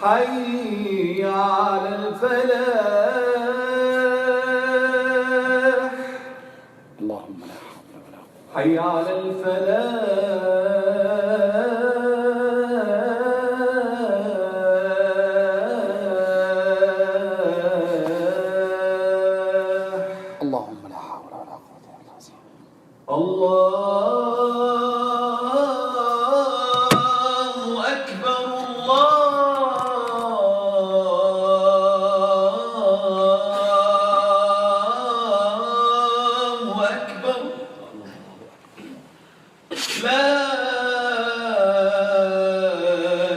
حي على الفلاح اللهم لا حول ولا قوة. حي على الفلاح اللهم لا حول ولا قوة إلا بالله. الله أكبر الله أكبر لا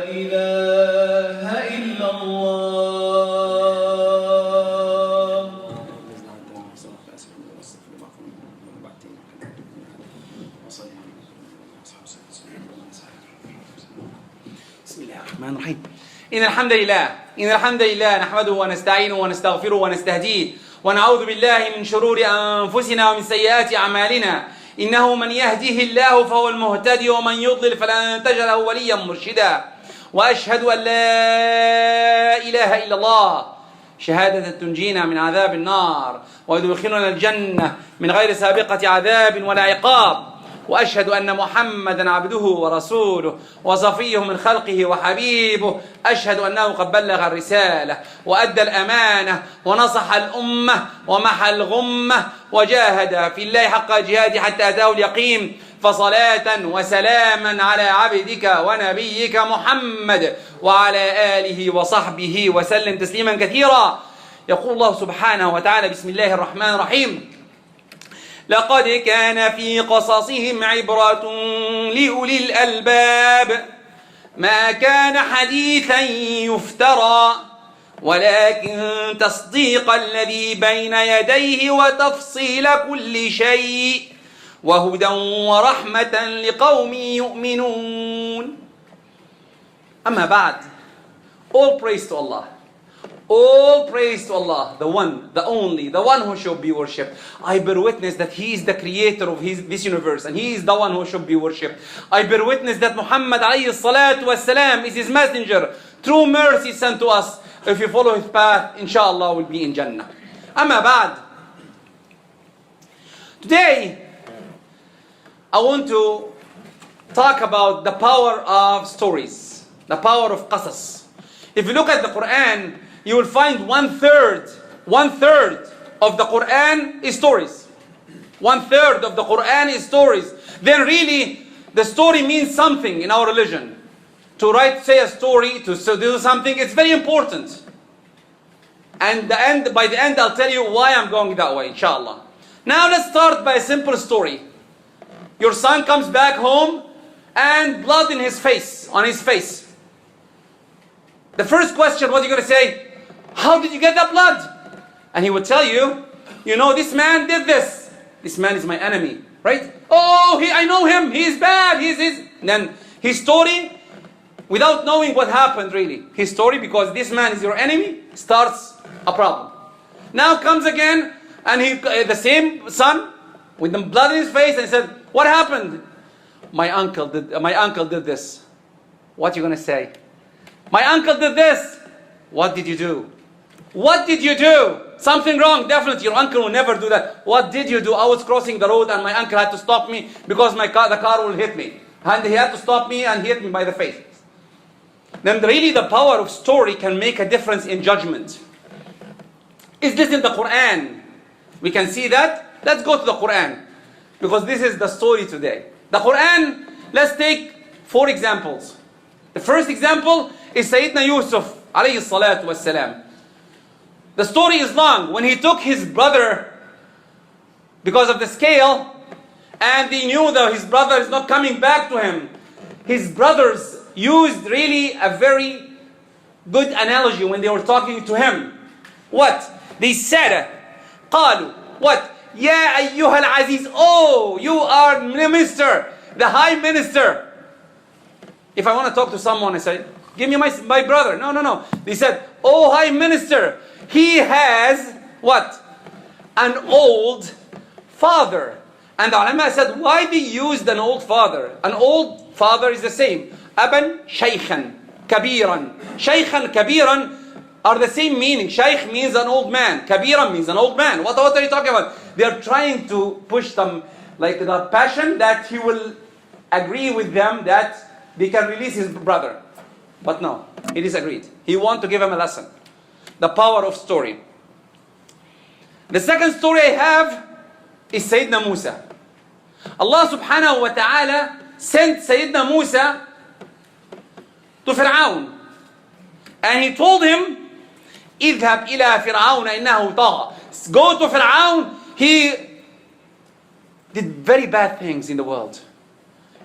إله إلا الله. بسم الله الرحمن الرحيم. إن الحمد لله نحمده ونستعينه ونستغفره ونستهديه ونعوذ بالله من شرور أنفسنا ومن سيئات أعمالنا. إنه من يهديه الله فهو المهتدي ومن يضلل فلن تجد له وليا مرشدا. وأشهد أن لا إله إلا الله شهادة تنجينا من عذاب النار ويدخلنا الجنة من غير سابقة عذاب ولا عقاب. وأشهد أن محمدا عبده ورسوله وصفيه من خلقه وحبيبه. أشهد أنه قد بلغ الرسالة وأدى الأمانة ونصح الأمة ومحى الغمة وجاهد في الله حق جهاده حتى أتاه اليقين. فصلاة وسلاما على عبدك ونبيك محمد وعلى آله وصحبه وسلم تسليما كثيرا. يقول الله سبحانه وتعالى: بسم الله الرحمن الرحيم: لقد كان في قصصهم عبرة لأولي الألباب ما كان حديثا يفترى ولكن تصديق الذي بين يديه وتفصيل كل شيء وهدى ورحمة لقوم يؤمنون. أما بعد, all praise to Allah. All praise to Allah, the one, the only, the one who should be worshipped. I bear witness that He is the creator of this universe and He is the one who should be worshipped. I bear witness that Muhammad alayhi salatu wasalam is His messenger, true mercy sent to us. If you follow His path, inshallah we'll be in Jannah. Amma ba'd. Today, I want to talk about the power of stories, the power of qasas. If you look at the Quran, you will find one third of the Quran is stories. 1/3 of the Quran is stories. Then really, the story means something in our religion. To say a story, to do something, it's very important. And by the end, I'll tell you why I'm going that way, inshallah. Now let's start by a simple story. Your son comes back home and blood in his face, on his face. The first question, what are you going to say? How did you get that blood? And he would tell you, this man did this. This man is my enemy, right? Oh, I know him. He's bad. And then his story, without knowing what happened really. His story, because this man is your enemy, starts a problem. Now comes again, and the same son, with the blood in his face, and he said, what happened? My uncle did this. What are you going to say? My uncle did this. What did you do? What did you do? Something wrong, definitely. Your uncle will never do that. What did you do? I was crossing the road and my uncle had to stop me because the car will hit me. And he had to stop me and hit me by the face. Then really the power of story can make a difference in judgment. Is this in the Quran? We can see that. Let's go to the Quran. Because this is the story today. The Quran, let's take 4 examples. The first example is Sayyidina Yusuf alayhi salatu wassalam. The story is long. When he took his brother because of the scale and he knew that his brother is not coming back to him, his brothers used really a very good analogy when they were talking to him. What? They said, قالوا, what? Ya ayyuhal aziz, oh, you are minister, the high minister. If I want to talk to someone, I say, give me my brother. No. They said, oh, high minister, he has what? An old father. And the ulama said, why they used an old father? An old father is the same. Aban shaykhan. kabiran. Shaykhan, kabiran are the same meaning. Shaykh means an old man. Kabiran means an old man. What are you talking about? They are trying to push them like the passion that he will agree with them that they can release his brother. But no, he disagreed. He wanted to give him a lesson. The power of story. The second story I have is Sayyidina Musa. Allah subhanahu wa ta'ala sent Sayyidina Musa to Fir'aun. And he told him, اذهب إلى فرعون إنه طغى. Go to Fir'aun. He did very bad things in the world.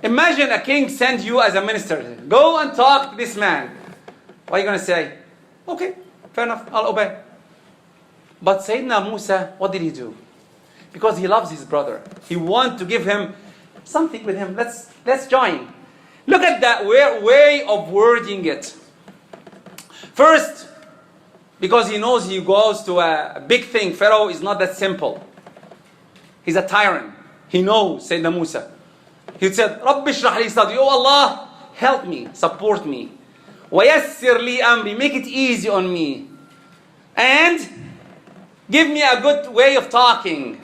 Imagine a king sends you as a minister. Go and talk to this man. What are you going to say? Okay, fair enough, I'll obey. But Sayyidina Musa, what did he do? Because he loves his brother. He wants to give him something with him. Let's join. Look at that way of wording it. First, because he knows he goes to a big thing. Pharaoh is not that simple. He's a tyrant. He knows Sayyidina Musa. He said, رَبِّ اشْرَحْ لِي صَدْرِي. Oh Allah, help me, support me. وَيَسِّرْ لِي أَمْرِي. Make it easy on me. And give me a good way of talking.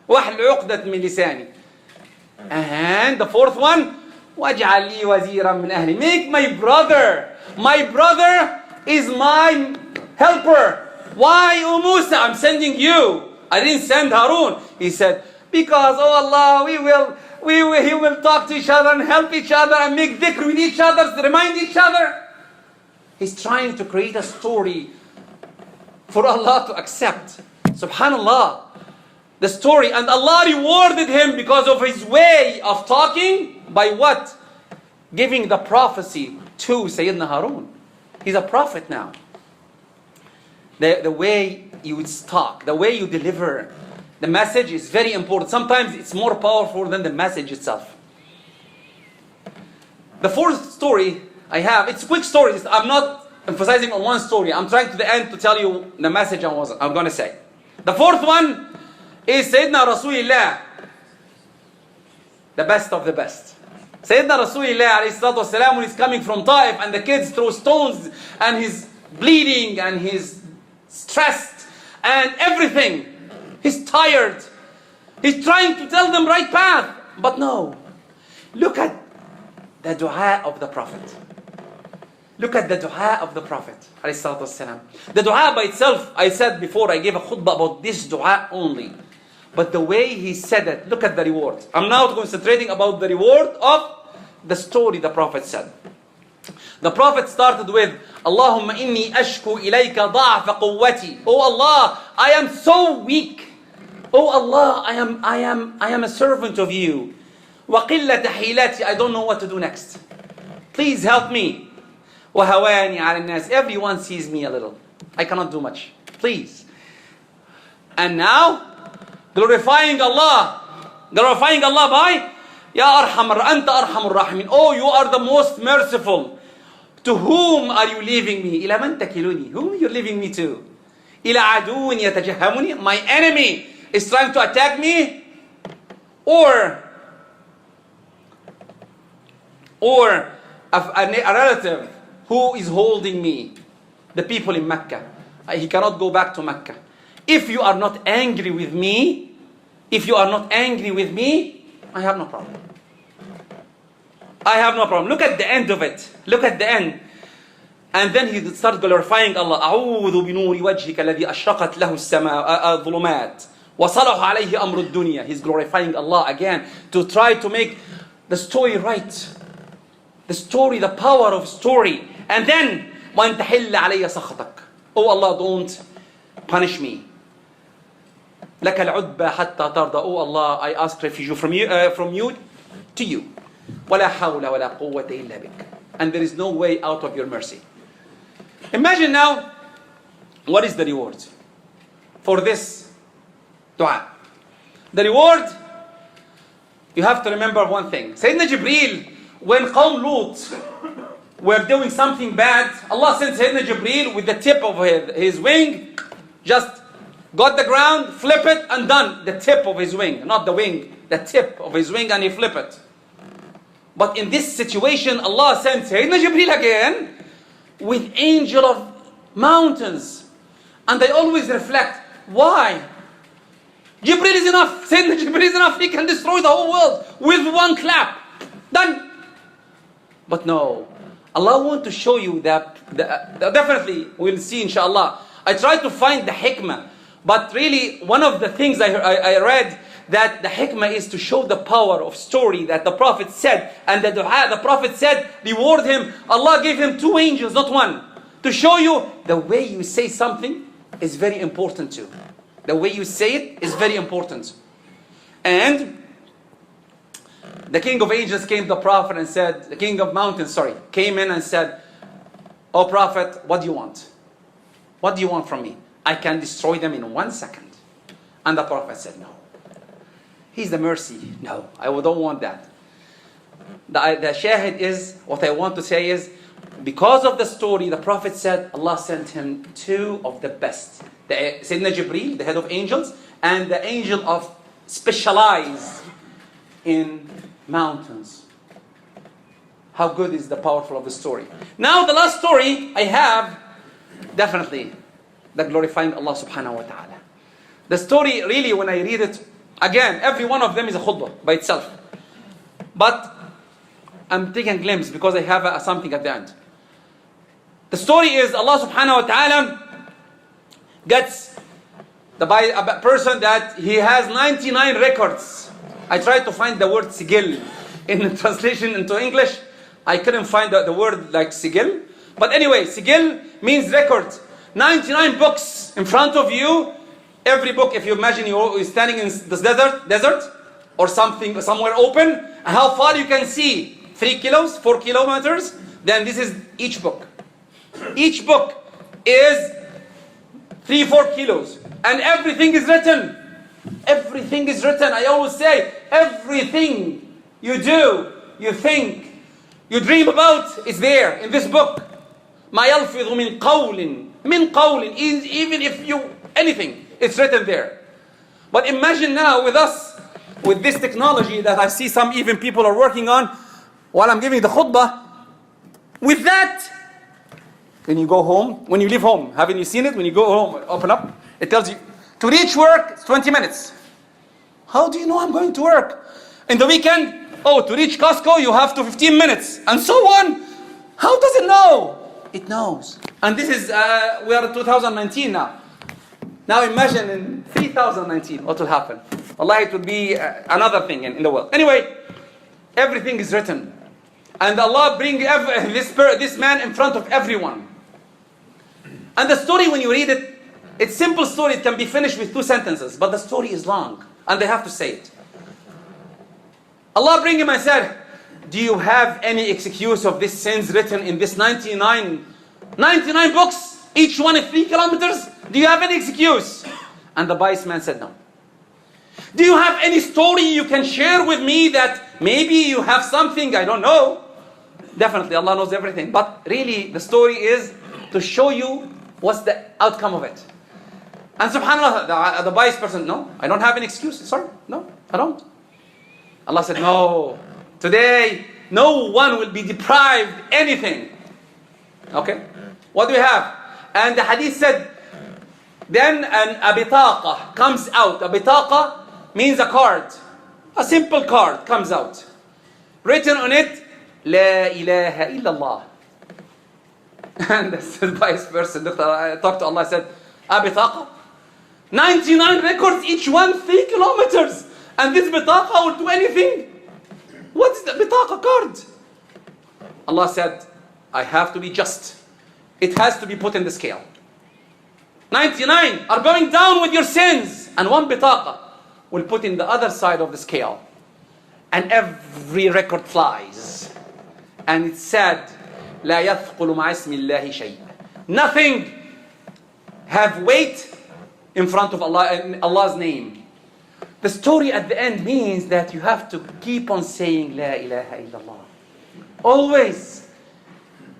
وَحْلُ عُقْدَةٍ مِّن لِسَانِي. And the fourth one, وَاجْعَلْ لِي وَزِيرًا مِّنْ أَهْلِي. Make my brother. My brother is my helper. Why, O Musa? I'm sending you. I didn't send Harun. He said, because, oh Allah, he will talk to each other and help each other and make dhikr with each other, remind each other. He's trying to create a story for Allah to accept. Subhanallah. The story. And Allah rewarded him because of his way of talking. By what? Giving the prophecy to Sayyidina Harun. He's a prophet now. The way you talk, the way you deliver the message is very important. Sometimes it's more powerful than the message itself. The fourth story I have, it's quick stories. I'm not emphasizing on one story. I'm trying to the end to tell you the message I'm going to say. The fourth one is Sayyidina Rasulullah, the best of the best. Sayyidina Rasulullah alayhi salatu wasalam, when he's coming from Taif and the kids throw stones and he's bleeding and he's stressed and everything. He's tired. He's trying to tell them right path. But no. Look at the dua of the Prophet. Look at the dua of the Prophet. The dua by itself, I said before, I gave a khutbah about this dua only. But the way he said it, look at the reward. I'm now concentrating about the reward of the story the Prophet said. The Prophet started with, Allahumma inni ashku ilayka da'fa quwwati. Oh Allah, I am so weak. Oh Allah, I am a servant of you. وَقِلَّةَ حِيلَتِي. I don't know what to do next. Please help me. وَهَوَانِي عَلَى النَّاسِ. Everyone sees me a little. I cannot do much. Please. And now, glorifying Allah. Glorifying Allah by, Ya Arhamar, Anta Arhamur Rahimin. Oh, you are the most merciful. To whom are you leaving me? إِلَى مَنْ تَكِلُونِي. Whom are you leaving me to? إِلَى عَدُوٍ يَتَجَهَّمُنِي. My enemy is trying to attack me, or a relative who is holding me, the people in Mecca. He cannot go back to Mecca. If you are not angry with me, I have no problem. I have no problem. Look at the end of it. Look at the end. And then he started glorifying Allah. أعوذ بنور وجهك الذي أشرقت له الظلمات وصلح عليه أمر الدنيا. He's glorifying Allah again to try to make the story right. The story, the power of story. And then وأن تحل علي سخطك. Oh Allah, don't punish me. لك العتبى حتى ترضى. Oh Allah, I ask refuge from you to you. ولا حول ولا قوة إلا بك. And there is no way out of your mercy. Imagine now, what is the reward for this dua? The reward, you have to remember one thing. Sayyidina Jibreel, when Qawm Lut were doing something bad, Allah sent Sayyidina Jibreel with the tip of his wing, just got the ground, flip it, and done. The tip of his wing, not the wing, the tip of his wing, and he flip it. But in this situation, Allah sent Sayyidina Jibreel again with angel of mountains. And they always reflect, why? Jibreel is enough. Sayyidina Jibreel is enough. He can destroy the whole world with one clap. Done. But no. Allah wants to show you that, definitely we'll see inshallah. I tried to find the hikmah. But really, one of the things I read, that the hikmah is to show the power of story that the Prophet said, and the dua the Prophet said, reward him. Allah gave him 2 angels, not 1. To show you the way you say something is very important too. The way you say it is very important. And the king of angels came to the Prophet and said, the king of mountains, came in and said, "O Prophet, what do you want? What do you want from me? I can destroy them in 1 second." And the Prophet said, "No. He's the mercy. No, I don't want that." The shahid is, what I want to say is, because of the story, the Prophet said, Allah sent him 2 of the best. Sayyidina Jibreel, the head of angels, and the angel of specialized in mountains. How good is the powerful of the story. Now the last story I have, definitely, the glorifying Allah subhanahu wa ta'ala. The story, really, when I read it, again, every one of them is a khutbah by itself. But I'm taking a glimpse because I have something at the end. The story is Allah subhanahu wa ta'ala gets a person that he has 99 records. I tried to find the word sigil in the translation into English. I couldn't find the word like sigil. But anyway, sigil means record. 99 books in front of you. Every book, if you imagine you're standing in this desert or something, somewhere open, how far you can see, 3 kilos, 4 kilometers, then this is each book. Each book is 3-4 kilos. And everything is written. Everything is written. I always say, everything you do, you think, you dream about is there in this book. ما يلفظ من قول even if you anything, it's written there. But imagine now with us, with this technology that I see some even people are working on while I'm giving the khutbah. With that, when you go home, when you leave home, haven't you seen it? When you go home, open up, it tells you to reach work, it's 20 minutes. How do you know I'm going to work? In the weekend, to reach Costco, you have to 15 minutes, and so on. How does it know? It knows. And this is, we are in 2019 now. Now imagine in 3019, what will happen? Allah, it would be another thing in the world. Anyway, everything is written. And Allah bring this man in front of everyone. And the story, when you read it, it's simple story. It can be finished with 2 sentences. But the story is long. And they have to say it. Allah bring him and said, do you have any excuse of this sins written in this 99 books? Each one is 3 kilometers? Do you have any excuse? And the wise man said, no. Do you have any story you can share with me that maybe you have something I don't know? Definitely, Allah knows everything. But really, the story is to show you what's the outcome of it. And subhanAllah, the wise person, no, I don't have an excuse. Sorry, no, I don't. Allah said, no, today, no one will be deprived anything. Okay? What do we have? And the hadith said, then a bitaqa comes out. A bitaqa means a card. A simple card comes out. Written on it, La ilaha illallah. And the wise person, I talked to Allah, said, a bitaqa? 99 records, each one 3 kilometers. And this bitaqa will do anything? What is the bitaqa card? Allah said, I have to be just. It has to be put in the scale. 99 are going down with your sins. And one bitaqa will put in the other side of the scale. And every record flies. And it said, لا يثقل مع اسم الله شيء. Nothing have weight in front of Allah, in Allah's name. The story at the end means that you have to keep on saying La ilaha illallah. Always.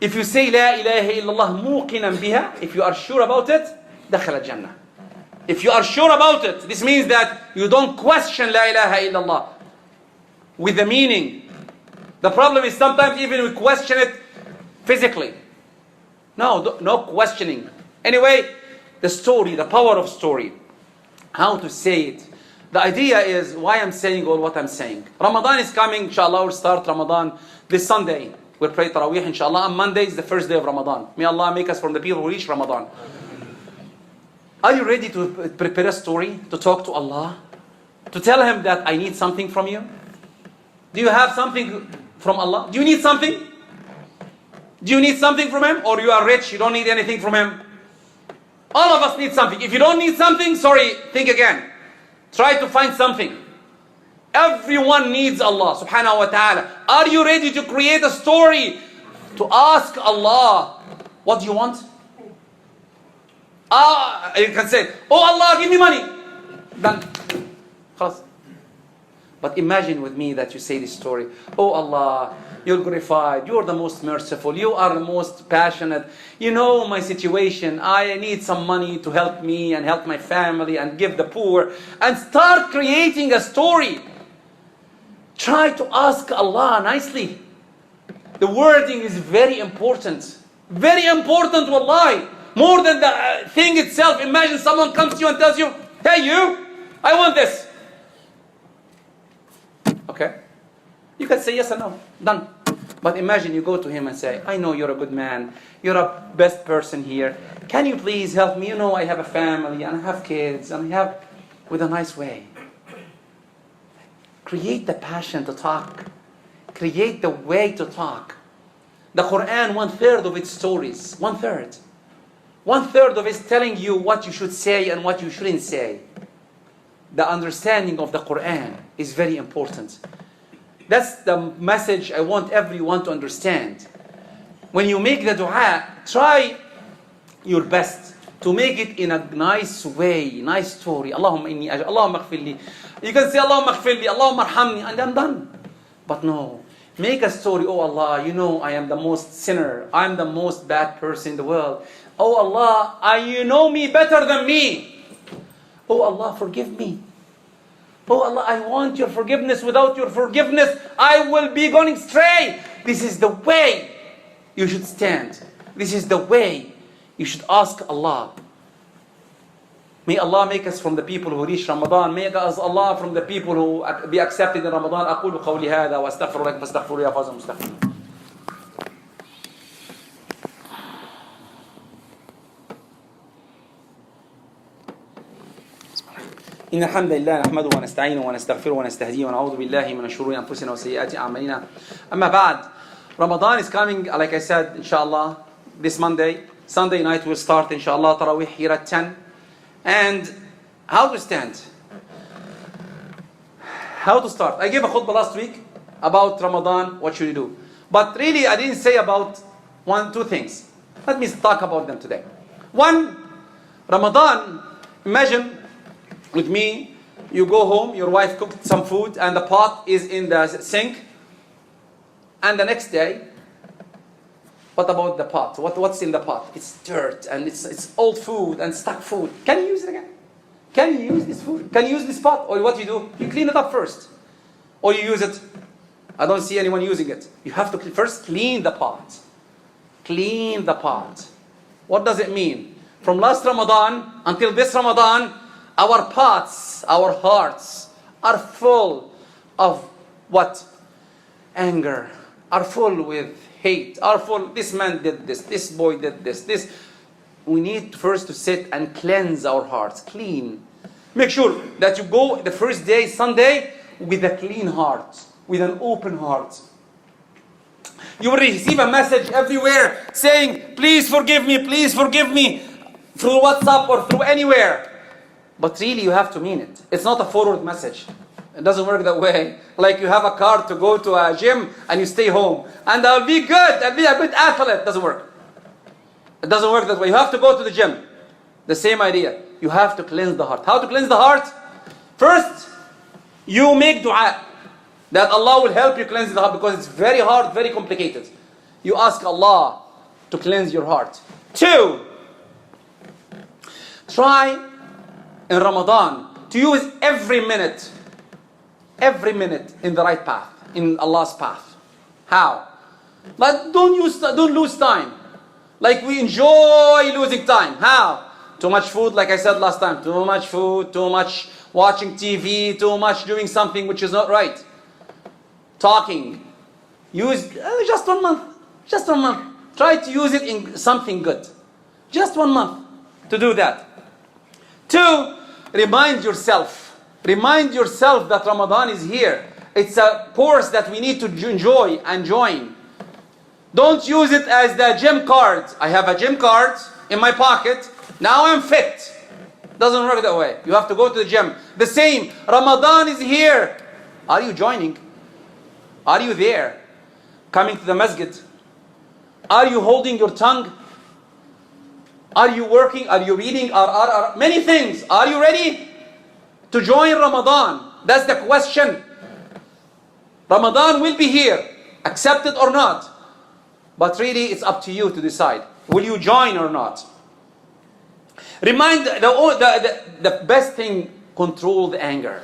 If you say La ilaha illallah muqinan biha, if you are sure about it, دخل الجنة. If you are sure about it, this means that you don't question La ilaha illallah with the meaning. The problem is sometimes even we question it physically. No questioning. Anyway, the story, the power of story. How to say it. The idea is why I'm saying all what I'm saying. Ramadan is coming, inshallah, we'll start Ramadan this Sunday. We'll pray Taraweeh, inshallah. And Monday is the first day of Ramadan. May Allah make us from the people who reach Ramadan. Are you ready to prepare a story, to talk to Allah? To tell Him that I need something from you? Do you have something from Allah? Do you need something? Do you need something from Him? Or you are rich, you don't need anything from Him? All of us need something. If you don't need something, sorry, think again. Try to find something. Everyone needs Allah subhanahu wa ta'ala. Are you ready to create a story to ask Allah, what do you want? You can say, oh Allah, give me money. Done. خلاص. But imagine with me that you say this story. Oh Allah, you're glorified. You're the most merciful. You are the most passionate. You know my situation. I need some money to help me and help my family and give the poor. And start creating a story. Try to ask Allah nicely. The wording is very important. Very important, wallahi. More than the thing itself. Imagine someone comes to you and tells you, hey you, I want this. Okay? You can say yes or no. Done. But imagine you go to him and say, I know you're a good man. You're a best person here. Can you please help me? You know I have a family and I have kids and I have... With a nice way. Create the passion to talk. Create the way to talk. The Quran, 1/3 of its stories. 1/3. 1/3 of it is telling you what you should say and what you shouldn't say. The understanding of the Quran is very important. That's the message I want everyone to understand. When you make the dua, try your best to make it in a nice way, nice story. Allahumma inni Allahumma ighfirli. You can say Allahumma ighfirli, Allahumma arhamni, and I'm done. But no, make a story. Oh Allah, you know I am the most sinner. I'm the most bad person in the world. Oh Allah, you know me better than me. Oh Allah, forgive me. Oh Allah, I want your forgiveness. Without your forgiveness, I will be going astray. This is the way you should stand. This is the way you should ask Allah. May Allah make us from the people who reach Ramadan. Make us Allah from the people who be accepted in Ramadan. أقول قولي هذا وأستغفر لكم فاستغفروا يا فوز المستغفرين. إن الحمد لله نحمده ونستعينه ونستغفره ونستهديه ونعوذ بالله من شرور أنفسنا وسيئات أعمالنا. أما بعد, Ramadan is coming, like I said, inshallah, this Monday. Sunday night we'll start, inshallah, Taraweeh here at 10. And how to stand? How to start? I gave a khutbah last week about Ramadan, what should you do? But really, I didn't say about two things. Let me talk about them today. One, Ramadan, imagine with me, you go home, your wife cooked some food, and the pot is in the sink. And the next day, what about the pot? What's in the pot? It's dirt, and it's old food and stuck food. Can you use it again? Can you use this food? Can you use this pot? Or what you do? You clean it up first. Or you use it. I don't see anyone using it. You have to first clean the pot. Clean the pot. What does it mean? From last Ramadan until this Ramadan, our pots, our hearts are full of what? Anger. Are full with hate. Are full, this man did this boy did this. We need first to sit and cleanse our hearts. Clean. Make sure that you go the first day, Sunday, with a clean heart. With an open heart. You will receive a message everywhere saying, please forgive me, through WhatsApp or through anywhere. But really you have to mean it. It's not a forward message. It doesn't work that way. Like you have a car to go to a gym and you stay home. And I'll be good, I'll be a good athlete. It doesn't work. It doesn't work that way. You have to go to the gym. The same idea. You have to cleanse the heart. How to cleanse the heart? First, you make dua. That Allah will help you cleanse the heart because it's very hard, very complicated. You ask Allah to cleanse your heart. 2, try in Ramadan to use every minute in the right path, in Allah's path. How? But don't lose time. Like we enjoy losing time. How? Too much food, like I said last time. Too much food, too much watching TV, too much doing something which is not right. Talking. Use just 1 month. Just 1 month. Try to use it in something good. Just 1 month to do that. 2, remind yourself. Remind yourself that Ramadan is here. It's a course that we need to enjoy and join. Don't use it as the gym card. I have a gym card in my pocket. Now I'm fit. Doesn't work that way. You have to go to the gym. The same. Ramadan is here. Are you joining? Are you there? Coming to the masjid? Are you holding your tongue? Are you working? Are you reading? Many things. Are you ready to join Ramadan? That's the question. Ramadan will be here, accept it or not. But really, it's up to you to decide. Will you join or not? Remind the best thing, control the anger.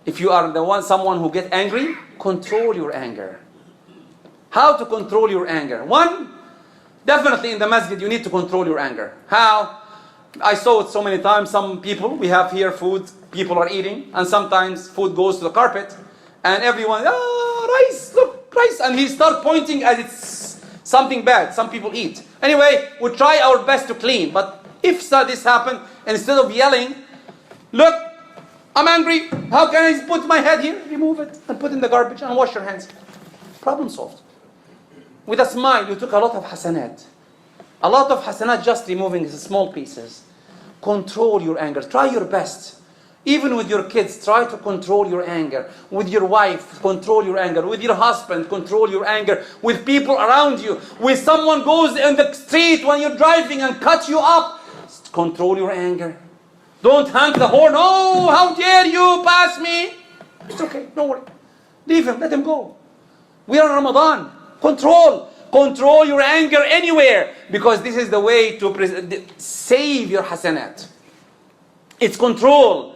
If you are someone who gets angry, control your anger. How to control your anger? 1, definitely in the masjid you need to control your anger. How? I saw it so many times. Some people, we have here food, people are eating, and sometimes food goes to the carpet, and everyone, rice, look, rice, and he start pointing as it's something bad. Some people eat. Anyway, we try our best to clean, but if this happens, instead of yelling, look, I'm angry, how can I put my head here? Remove it and put it in the garbage and wash your hands. Problem solved. With a smile, you took a lot of hasanat. A lot of hasanat just removing small pieces. Control your anger. Try your best. Even with your kids, try to control your anger. With your wife, control your anger. With your husband, control your anger. With people around you. When someone goes in the street when you're driving and cut you up, control your anger. Don't honk the horn. Oh, how dare you pass me? It's okay, don't worry. Leave him, let him go. We are in Ramadan. Control your anger anywhere, because this is the way to save your hasanat. It's control.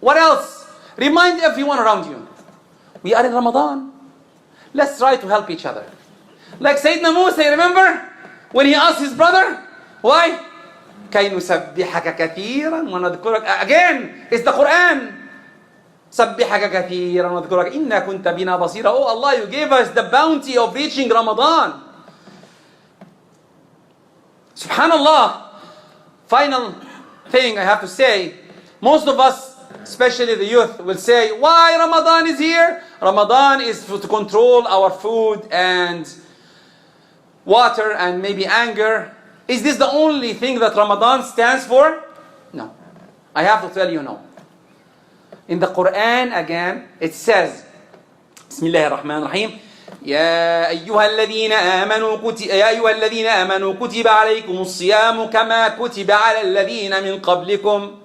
What else? Remind everyone around you. We are in Ramadan. Let's try to help each other. Like Sayyidina Musa, remember? When he asked his brother, why? كَيْ نُسَبِّحَكَ كَثِيرًا وَنَذْكُرَكَ. Again, it's the Quran. سَبِّحَكَ كَثِيرًا وَنَذْكُرَكَ إِنَّا كُنْتَ بِنَا بَصِيرًا. Oh Allah, you gave us the bounty of reaching Ramadan. Subhanallah. Final thing I have to say, most of us, especially the youth, will say, why Ramadan is here? Ramadan is to control our food and water and maybe anger. Is this the only thing that Ramadan stands for? No. I have to tell you no. In the Quran again, it says, Bismillah ar-Rahman ar-Rahim, يا أيها الذين آمنوا كتب عليكم الصيام كما كتب على الذين من قبلكم.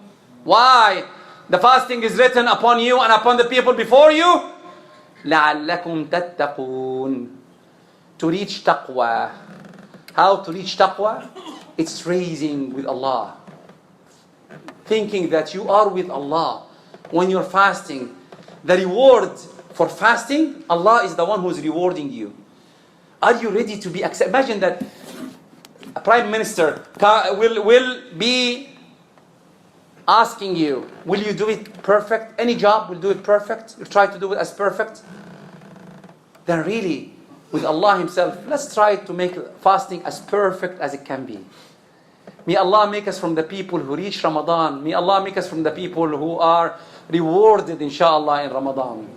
Why? The fasting is written upon you and upon the people before you. لعلكم تتقون. To reach taqwa. How to reach taqwa? It's raising with Allah. Thinking that you are with Allah when you're fasting. The reward for fasting, Allah is the one who's rewarding you. Are you ready to be accepted? Imagine that a prime minister will be asking you, will you do it perfect? Any job will do it perfect? You try to do it as perfect? Then really, with Allah Himself, let's try to make fasting as perfect as it can be. May Allah make us from the people who reach Ramadan. May Allah make us from the people who are rewarded, inshallah, in Ramadan.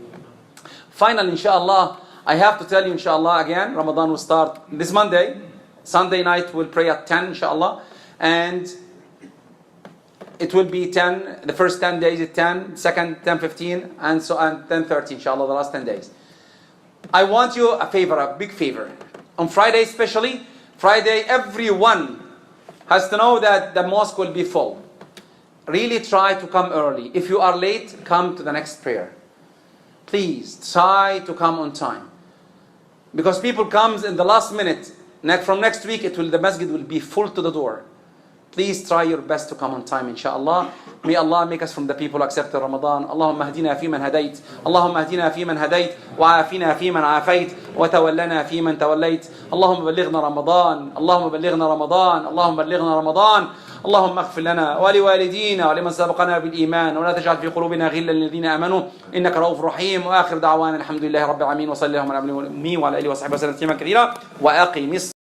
Finally, inshallah, I have to tell you, inshallah, again, Ramadan will start this Monday. Sunday night we'll pray at 10, inshallah. And it will be 10, the first 10 days at 10, second 10:15, and so on 10:30, inshallah, the last 10 days. I want you a favor, a big favor. On Friday especially, Friday, everyone has to know that the mosque will be full. Really try to come early. If you are late, come to the next prayer. Please try to come on time. Because people comes in the last minute. From next week, the masjid will be full to the door. Please try your best to come on time, inshallah. May Allah make us from the people who accept Ramadan. اللهم اهدنا فيمن هديت اللهم اهدنا فيمن هديت وعافنا فيمن عافيت وتولنا فيمن توليت. اللهم بلغنا رمضان اللهم بلغنا رمضان اللهم بلغنا رمضان. اللهم اغفر لنا ولوالدينا ولمن سبقنا بالإيمان ولا تجعل في قلوبنا غلا للذين آمنوا إنك رؤوف رحيم. وآخر دعوانا الحمد لله رب العالمين وصلى اللهم على محمد وعلى آله وصحبه وسلم تسليما كثيرا وأقم